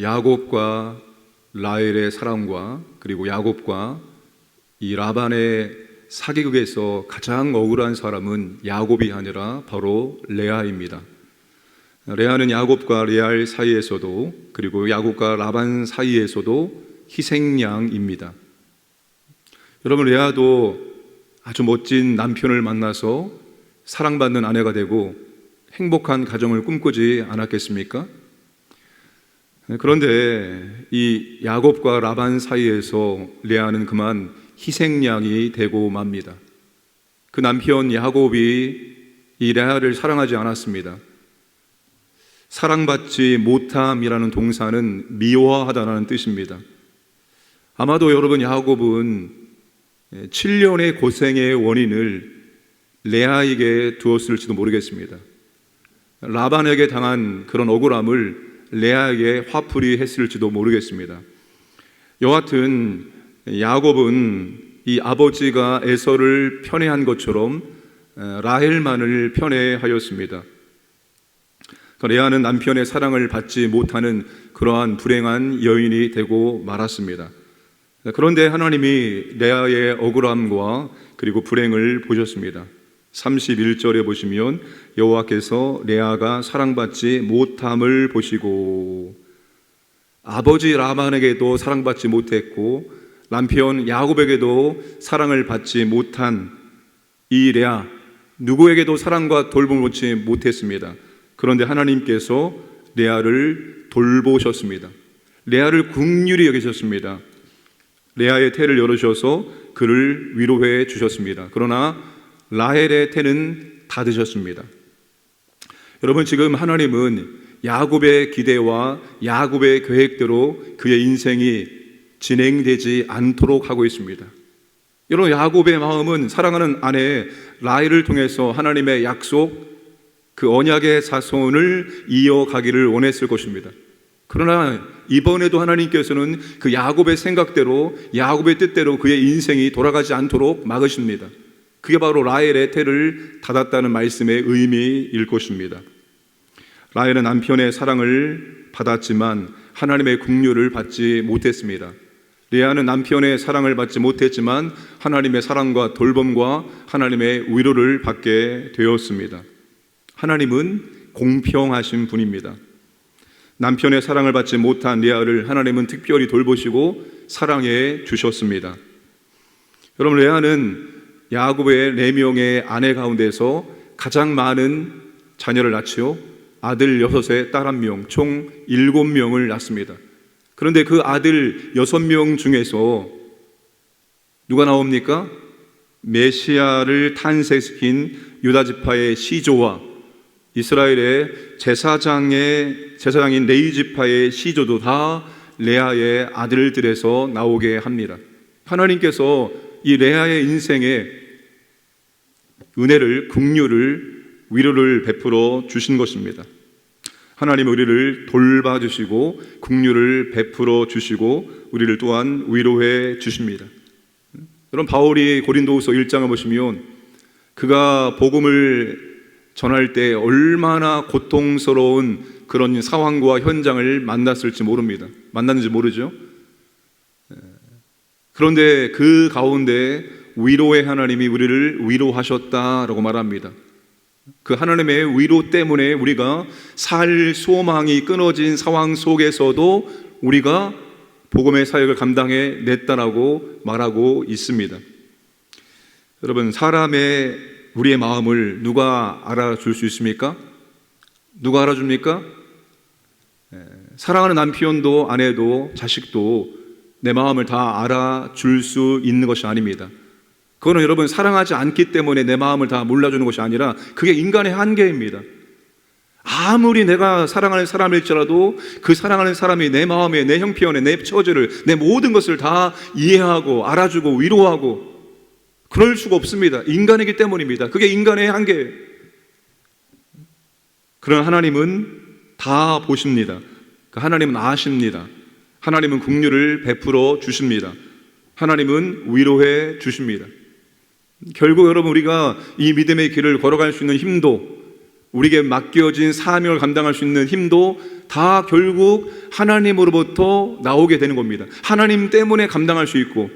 야곱과 라헬의 사랑과 그리고 야곱과 이 라반의 사기극에서 가장 억울한 사람은 야곱이 아니라 바로 레아입니다. 레아는 야곱과 레알 사이에서도 그리고 야곱과 라반 사이에서도 희생양입니다. 여러분, 레아도 아주 멋진 남편을 만나서 사랑받는 아내가 되고 행복한 가정을 꿈꾸지 않았겠습니까? 그런데 이 야곱과 라반 사이에서 레아는 그만 희생양이 되고 맙니다. 그 남편 야곱이 이 레아를 사랑하지 않았습니다. 사랑받지 못함이라는 동사는 미워하다라는 뜻입니다. 아마도 여러분, 야곱은 7년의 고생의 원인을 레아에게 두었을지도 모르겠습니다. 라반에게 당한 그런 억울함을 레아에게 화풀이 했을지도 모르겠습니다. 여하튼 야곱은 이 아버지가 에서를 편애한 것처럼 라헬만을 편애하였습니다. 레아는 남편의 사랑을 받지 못하는 그러한 불행한 여인이 되고 말았습니다. 그런데 하나님이 레아의 억울함과 그리고 불행을 보셨습니다. 31절에 보시면 여호와께서 레아가 사랑받지 못함을 보시고, 아버지 라반에게도 사랑받지 못했고 남편 야곱에게도 사랑을 받지 못한 이 레아, 누구에게도 사랑과 돌봄을 받지 못했습니다. 그런데 하나님께서 레아를 돌보셨습니다. 레아를 긍휼히 여기셨습니다. 레아의 태를 열으셔서 그를 위로해 주셨습니다. 그러나 라헬의 태는 닫으셨습니다. 여러분, 지금 하나님은 야곱의 기대와 야곱의 계획대로 그의 인생이 진행되지 않도록 하고 있습니다. 여러분, 야곱의 마음은 사랑하는 아내 라헬을 통해서 하나님의 약속, 그 언약의 자손을 이어가기를 원했을 것입니다. 그러나 이번에도 하나님께서는 그 야곱의 생각대로, 야곱의 뜻대로 그의 인생이 돌아가지 막으십니다. 그게 바로 라헬의 태를 닫았다는 말씀의 의미일 것입니다. 라헬은 남편의 사랑을 받았지만 하나님의 긍휼을 받지 못했습니다. 레아는 남편의 사랑을 받지 못했지만 하나님의 사랑과 돌봄과 하나님의 위로를 받게 되었습니다. 하나님은 공평하신 분입니다. 남편의 사랑을 받지 못한 레아를 하나님은 특별히 돌보시고 사랑해 주셨습니다. 여러분, 레아는 야곱의 4명의 아내 가운데서 가장 많은 자녀를 낳지요. 아들 6에 딸 1명, 총 7명을 낳습니다. 그런데 그 아들 6명 중에서 누가 나옵니까? 메시아를 탄생시킨 유다지파의 시조와 이스라엘의 제사장인 레위지파의 시조도 다 레아의 아들들에서 나오게 합니다. 하나님께서 이 레아의 인생에 은혜를, 긍휼을, 위로를 베풀어 주신 것입니다. 하나님은 우리를 돌봐주시고 긍휼을 베풀어 주시고 우리를 또한 위로해 주십니다. 여러분, 바울이 고린도후서 1장을 보시면 그가 복음을 전할 때 얼마나 고통스러운 그런 상황과 현장을 만났는지 모르죠. 그런데 그 가운데 위로의 하나님이 우리를 위로하셨다라고 말합니다. 그 하나님의 위로 때문에 우리가 살 소망이 끊어진 상황 속에서도 우리가 복음의 사역을 감당해 냈다라고 말하고 있습니다. 여러분, 우리의 마음을 누가 알아줄 수 있습니까? 누가 알아줍니까? 사랑하는 남편도 아내도 자식도 내 마음을 다 알아줄 수 있는 것이 아닙니다. 그거는 여러분, 사랑하지 않기 때문에 내 마음을 다 몰라주는 것이 아니라 그게 인간의 한계입니다. 아무리 내가 사랑하는 사람일지라도 그 사랑하는 사람이 내 마음에, 내 형편에, 내 처지를, 내 모든 것을 다 이해하고 알아주고 위로하고 그럴 수가 없습니다. 인간이기 때문입니다. 그게 인간의 한계예요. 그러나 하나님은 다 보십니다. 하나님은 아십니다. 하나님은 긍휼을 베풀어 주십니다. 하나님은 위로해 주십니다. 결국 여러분, 우리가 이 믿음의 길을 걸어갈 수 있는 힘도 우리에게 맡겨진 사명을 감당할 수 있는 힘도 다 결국 하나님으로부터 나오게 되는 겁니다. 하나님 때문에 감당할 수 있고,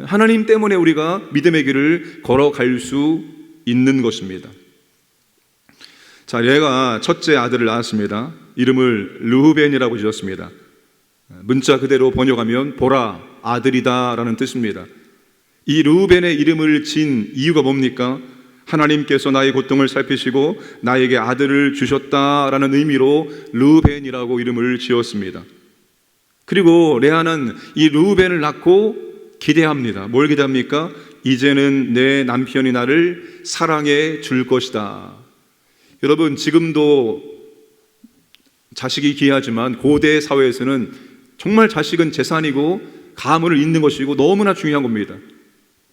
하나님 때문에 우리가 믿음의 길을 걸어갈 수 있는 것입니다. 자, 레아가 첫째 아들을 낳았습니다. 이름을 르우벤이라고 지었습니다. 문자 그대로 번역하면 보라, 아들이다 라는 뜻입니다. 이 르우벤의 이름을 진 이유가 뭡니까? 하나님께서 나의 고통을 살피시고 나에게 아들을 주셨다라는 의미로 르우벤이라고 이름을 지었습니다. 그리고 레아는 이 르우벤을 낳고 기대합니다. 뭘 기대합니까? 이제는 내 남편이 나를 사랑해 줄 것이다. 여러분, 지금도 자식이 귀하지만 고대 사회에서는 정말 자식은 재산이고 가문을 잇는 것이고 너무나 중요한 겁니다.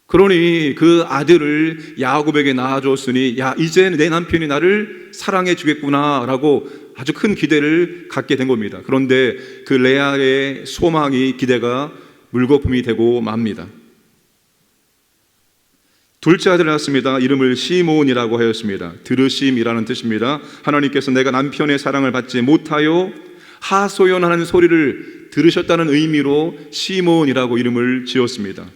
그러니 그 아들을 야곱에게 낳아줬으니 야, 이제 내 남편이 나를 사랑해 주겠구나 라고 아주 큰 기대를 갖게 된 겁니다. 그런데 그 레아의 소망이, 기대가 물거품이 되고 맙니다. 둘째 아들을 낳았습니다. 이름을 시몬이라고 하였습니다. 들으심이라는 뜻입니다. 하나님께서 내가 남편의 사랑을 받지 못하여 하소연하는 소리를 들으셨다는 의미로 시몬이라고 이름을 지었습니다.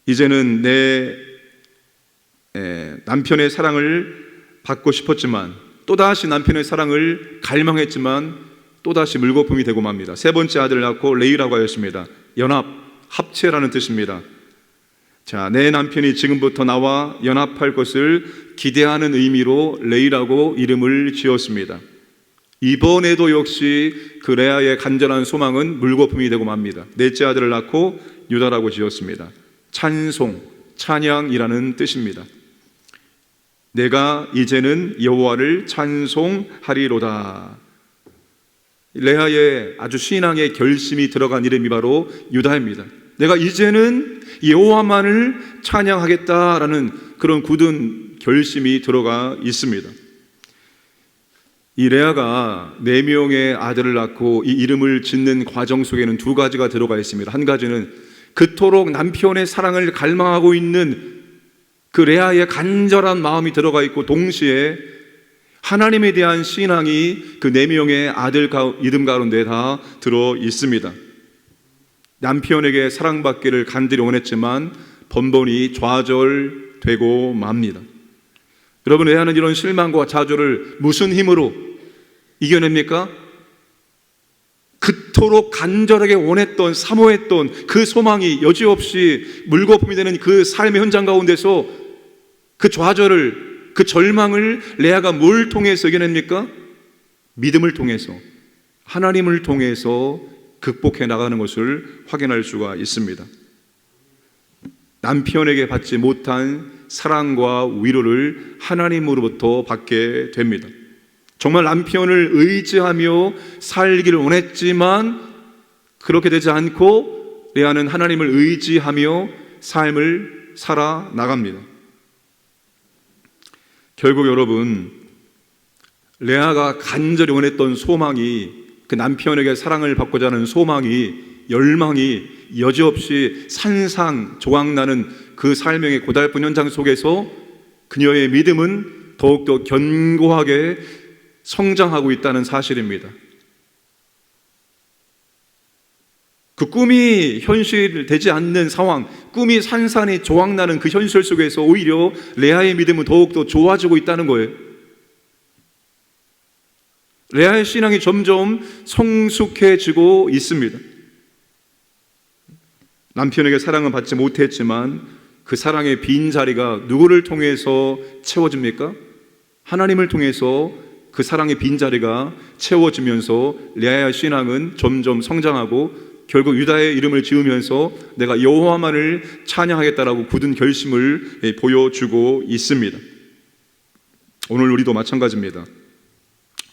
이제는 내 남편의 사랑을 받고 싶었지만, 또다시 남편의 사랑을 갈망했지만 또다시 물거품이 되고 맙니다. 세 번째 아들을 낳고 레이라고 하였습니다. 연합, 합체라는 뜻입니다. 자, 내 남편이 지금부터 나와 연합할 것을 기대하는 의미로 레이라고 이름을 지었습니다. 이번에도 역시 그 레아의 간절한 소망은 물거품이 되고 맙니다. 넷째 아들을 낳고 유다라고 지었습니다. 찬송, 찬양이라는 뜻입니다. 내가 이제는 여호와를 찬송하리로다. 레아의 아주 신앙의 결심이 들어간 이름이 바로 유다입니다. 내가 이제는 여호와만을 찬양하겠다라는 그런 굳은 결심이 들어가 있습니다. 이 레아가 4명의 아들을 낳고 이 이름을 짓는 과정 속에는 두 가지가 들어가 있습니다. 한 가지는 그토록 남편의 사랑을 갈망하고 있는 그 레아의 간절한 마음이 들어가 있고, 동시에 하나님에 대한 신앙이 그 4명의 아들 이름 가운데 다 들어 있습니다. 남편에게 사랑받기를 간절히 원했지만 번번이 좌절되고 맙니다. 여러분, 레아는 이런 실망과 좌절을 무슨 힘으로 이겨냅니까? 그토록 간절하게 원했던, 사모했던 그 소망이 여지없이 물거품이 되는 그 삶의 현장 가운데서 그 좌절을, 그 절망을 레아가 뭘 통해서 이겨냅니까? 믿음을 통해서, 하나님을 통해서 극복해 나가는 것을 확인할 수가 있습니다. 남편에게 받지 못한 사랑과 위로를 하나님으로부터 받게 됩니다. 정말 남편을 의지하며 살기를 원했지만 그렇게 되지 않고 레아는 하나님을 의지하며 삶을 살아나갑니다. 결국 여러분, 레아가 간절히 원했던 소망이, 그 남편에게 사랑을 받고자 하는 소망이, 열망이 여지없이 산산조각나는 그 삶의 고달픈 현장 속에서 그녀의 믿음은 더욱더 견고하게 성장하고 있다는 사실입니다. 그 꿈이 현실되지 않는 상황, 꿈이 산산이 조각나는 그 현실 속에서 오히려 레아의 믿음은 더욱더 좋아지고 있다는 거예요. 레아의 신앙이 점점 성숙해지고 있습니다. 남편에게 사랑은 받지 못했지만 그 사랑의 빈자리가 누구를 통해서 채워집니까? 하나님을 통해서 그 사랑의 빈자리가 채워지면서 레아의 신앙은 점점 성장하고 결국 유다의 이름을 지으면서 내가 여호와만을 찬양하겠다라고 굳은 결심을 보여주고 있습니다. 오늘 우리도 마찬가지입니다.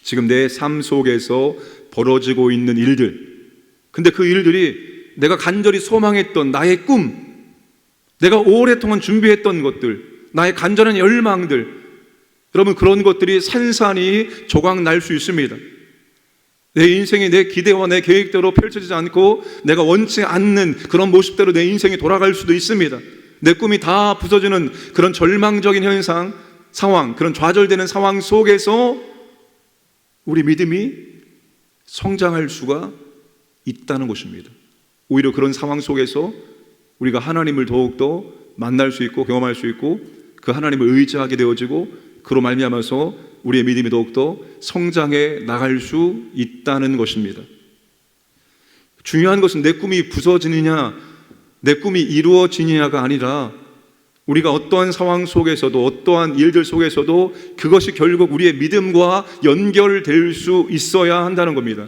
지금 내 삶 속에서 벌어지고 있는 일들, 근데 그 일들이 내가 간절히 소망했던 나의 꿈, 내가 오랫동안 준비했던 것들, 나의 간절한 열망들, 여러분, 그런 것들이 산산이 조각날 수 있습니다. 내 인생이 내 기대와 내 계획대로 펼쳐지지 않고 내가 원치 않는 그런 모습대로 내 인생이 돌아갈 수도 있습니다. 내 꿈이 다 부서지는 그런 절망적인 현상, 상황, 그런 좌절되는 상황 속에서 우리 믿음이 성장할 수가 있다는 것입니다. 오히려 그런 상황 속에서 우리가 하나님을 더욱더 만날 수 있고 경험할 수 있고 그 하나님을 의지하게 되어지고 그로 말미암아서 우리의 믿음이 더욱더 성장해 나갈 수 있다는 것입니다. 중요한 것은 내 꿈이 부서지느냐, 내 꿈이 이루어지느냐가 아니라 우리가 어떠한 상황 속에서도 어떠한 일들 속에서도 그것이 결국 우리의 믿음과 연결될 수 있어야 한다는 겁니다.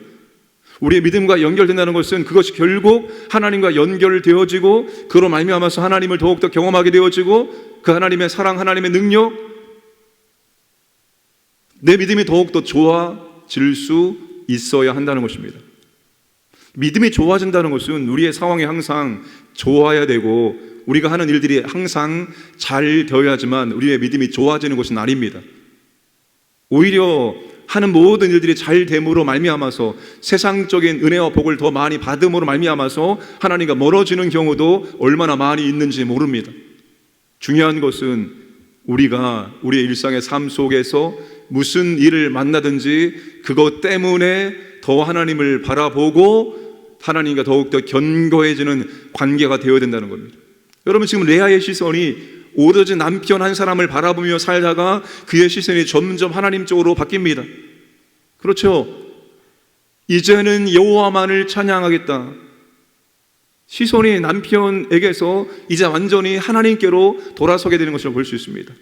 우리의 믿음과 연결된다는 것은 그것이 결국 하나님과 연결되어지고 그로 말미암아서 하나님을 더욱더 경험하게 되어지고 그 하나님의 사랑, 하나님의 능력, 내 믿음이 더욱더 좋아질 수 있어야 한다는 것입니다. 믿음이 좋아진다는 것은 우리의 상황이 항상 좋아야 되고 우리가 하는 일들이 항상 잘 되어야지만 우리의 믿음이 좋아지는 것은 아닙니다. 오히려 하는 모든 일들이 잘 됨으로 말미암아서 세상적인 은혜와 복을 더 많이 받음으로 말미암아서 하나님과 멀어지는 경우도 얼마나 많이 있는지 모릅니다. 중요한 것은 우리가 우리의 일상의 삶 속에서 무슨 일을 만나든지 그것 때문에 더 하나님을 바라보고 하나님과 더욱더 견고해지는 관계가 되어야 된다는 겁니다. 여러분, 지금 레아의 시선이 오로지 남편 한 사람을 바라보며 살다가 그의 시선이 점점 하나님 쪽으로 바뀝니다. 그렇죠? 이제는 여호와만을 찬양하겠다. 시선이 남편에게서 이제 완전히 하나님께로 돌아서게 되는 것을 볼 수 있습니다.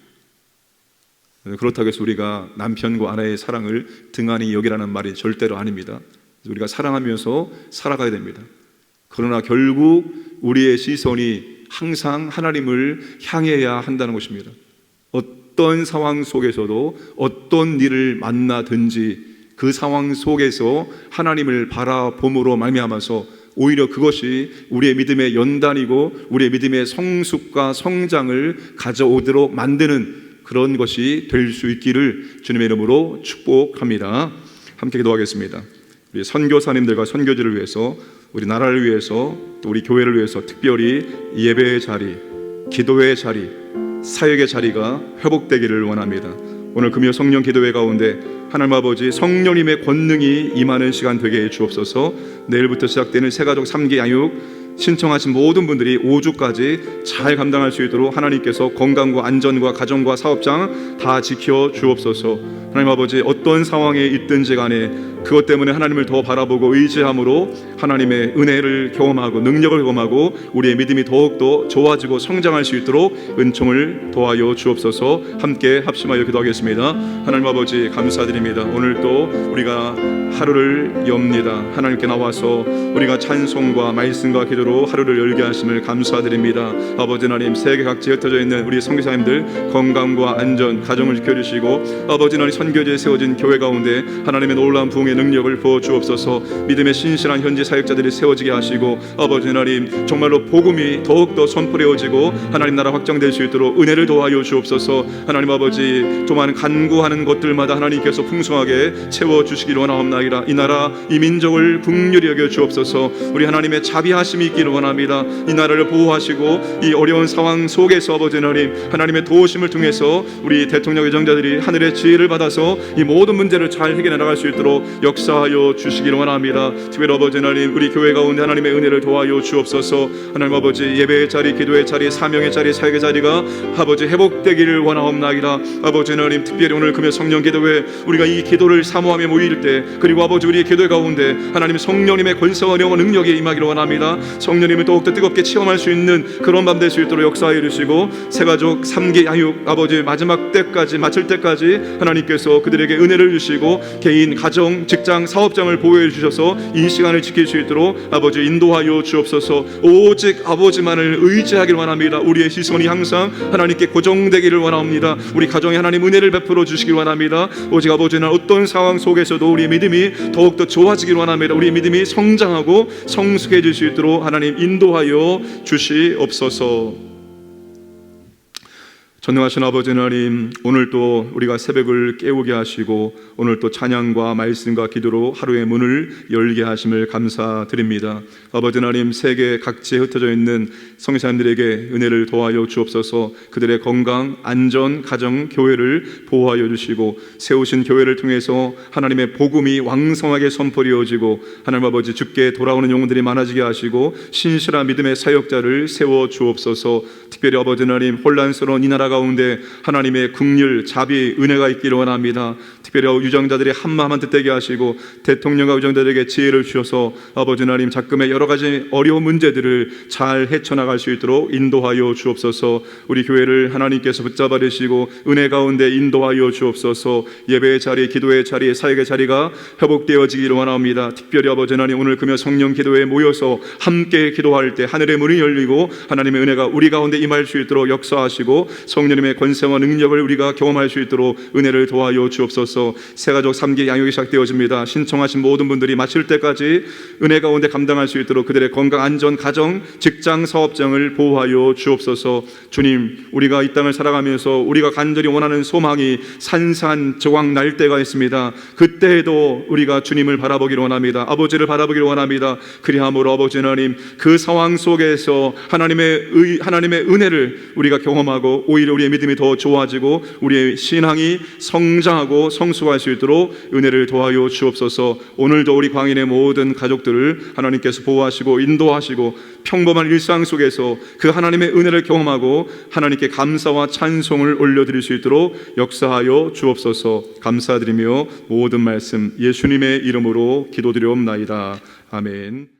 그렇다고 해서 우리가 남편과 아내의 사랑을 등한히 여기라는 말이 절대로 아닙니다. 우리가 사랑하면서 살아가야 됩니다. 그러나 결국 우리의 시선이 항상 하나님을 향해야 한다는 것입니다. 어떤 상황 속에서도 어떤 일을 만나든지 그 상황 속에서 하나님을 바라봄으로 말미암아서 오히려 그것이 우리의 믿음의 연단이고 우리의 믿음의 성숙과 성장을 가져오도록 만드는 그런 것이 될 수 있기를 주님의 이름으로 축복합니다. 함께 기도하겠습니다. 우리 선교사님들과 선교지를 위해서, 우리 나라를 위해서, 또 우리 교회를 위해서 특별히 예배의 자리, 기도의 자리, 사역의 자리가 회복되기를 원합니다. 오늘 금요 성령 기도회 가운데 하나님 아버지 성령님의 권능이 임하는 시간 되게 해 주옵소서. 내일부터 시작되는 새가족 3기 양육 신청하신 모든 분들이 5주까지 잘 감당할 수 있도록 하나님께서 건강과 안전과 가정과 사업장 다 지켜 주옵소서. 하나님 아버지, 어떤 상황에 있든지 간에 그것 때문에 하나님을 더 바라보고 의지함으로 하나님의 은혜를 경험하고 능력을 경험하고 우리의 믿음이 더욱더 좋아지고 성장할 수 있도록 은총을 도와여 주옵소서. 함께 합심하여 기도하겠습니다. 하나님 아버지, 감사드립니다. 오늘 또 우리가 하루를 엽니다. 하나님께 나와서 우리가 찬송과 말씀과 기도로 하루를 열게 하심을 감사드립니다. 아버지 하나님, 세계 각지에 흩어져 있는 우리 선교사님들 건강과 안전, 가정을 지켜주시고 아버지 하나님, 선교지에 세워진 교회 가운데 하나님의 놀라운 부흥의 능력을 부어 주옵소서. 믿음의 신실한 현지 사역자들이 세워지게 하시고 아버지 하나님, 정말로 복음이 더욱더 선포되어지고 하나님 나라 확장될 수 있도록 은혜를 도와여 주옵소서. 하나님 아버지, 조만 간구하는 것들마다 하나님께서 풍성하게 채워주시기를 원하옵나이다. 이 나라, 이 민족을 긍휼히 여겨 주옵소서. 우리 하나님의 자비하심이 있기를 원합니다. 이 나라를 보호하시고 이 어려운 상황 속에서 아버지 하나님, 하나님의 도우심을 통해서 우리 대통령 예정자들이 하늘의 지혜를 받아서 이 모든 문제를 잘 해결해 나갈 수 있도록 역사하여 주시기를 원합니다. 특별히 아버지 하나님, 우리 교회 가운데 하나님의 은혜를 도와여 주옵소서. 하나님 아버지, 예배의 자리, 기도의 자리, 사명의 자리, 사역의 자리가 아버지 회복되기를 원하옵나이다. 아버지 하나님, 특별히 오늘 금요 성령 기도회 우리가 이 기도를 사모하며 모일 때, 그리고 아버지 우리의 기도회 가운데 하나님 성령님의 권세와 영원 능력이 임하기를 원합니다. 성령님을 더욱더 뜨겁게 체험할 수 있는 그런 밤 될 수 있도록 역사해 주시고 새가족 3기 양육 아버지 마지막 때까지 마칠 때까지 하나님께서 그들에게 은혜를 주시고 개인, 가정, 직장, 사업장을 보호해 주셔서 이 시간을 지킬 수 있도록 아버지 인도하여 주옵소서. 오직 아버지만을 의지하기를 원합니다. 우리의 시선이 항상 하나님께 고정되기를 원합니다. 우리 가정에 하나님 은혜를 베풀어 주시기를 원합니다. 오직 아버지는 어떤 상황 속에서도 우리의 믿음이 더욱더 좋아지기를 원합니다. 우리의 믿음이 성장하고 성숙해질 수 있도록 하나님 인도하여 주시옵소서. 전능하신 아버지 하나님, 오늘 또 우리가 새벽을 깨우게 하시고 오늘 또 찬양과 말씀과 기도로 하루의 문을 열게 하심을 감사드립니다. 아버지 하나님, 세계 각지에 흩어져 있는 성도님들에게 은혜를 도와여 주옵소서. 그들의 건강, 안전, 가정, 교회를 보호하여 주시고 세우신 교회를 통해서 하나님의 복음이 왕성하게 선포되어지고 하나님 아버지 주께 돌아오는 영혼들이 많아지게 하시고 신실한 믿음의 사역자를 세워 주옵소서. 특별히 아버지 하나님, 혼란스러운 이 나라 가운데 하나님의 긍휼, 자비, 은혜가 있기를 원합니다. 특별히 유정자들이 한마음 한뜻 되게 하시고 대통령과 유정자들에게 지혜를 주셔서 아버지 하나님, 작금의 여러 가지 어려운 문제들을 잘 헤쳐나갈 수 있도록 인도하여 주옵소서. 우리 교회를 하나님께서 붙잡아 주시고 은혜 가운데 인도하여 주옵소서. 예배의 자리, 기도의 자리, 사역의 자리가 회복되어지기를 원합니다. 특별히 아버지 하나님, 오늘 금요 성령 기도에 모여서 함께 기도할 때 하늘의 문이 열리고 하나님의 은혜가 우리 가운데 임할 수 있도록 역사하시고 성령님의 권세와 능력을 우리가 경험할 수 있도록 은혜를 도와여 주옵소서. 새가족 3기 양육이 시작되어집니다. 신청하신 모든 분들이 마칠 때까지 은혜 가운데 감당할 수 있도록 그들의 건강, 안전, 가정, 직장, 사업장을 보호하여 주옵소서. 주님, 우리가 이 땅을 살아가면서 우리가 간절히 원하는 소망이 산산조각 날 때가 있습니다. 그때에도 우리가 주님을 바라보기를 원합니다. 아버지를 바라보기를 원합니다. 그리함으로 아버지 하나님, 그 상황 속에서 하나님의 은혜를 우리가 경험하고 오히려 우리의 믿음이 더 좋아지고 우리의 신앙이 성장하고 성숙할 수 있도록 은혜를 도와여 주옵소서. 오늘도 우리 광인의 모든 가족들을 하나님께서 보호하시고 인도하시고 평범한 일상 속에서 그 하나님의 은혜를 경험하고 하나님께 감사와 찬송을 올려드릴 수 있도록 역사하여 주옵소서. 감사드리며 모든 말씀 예수님의 이름으로 기도드리옵나이다. 아멘.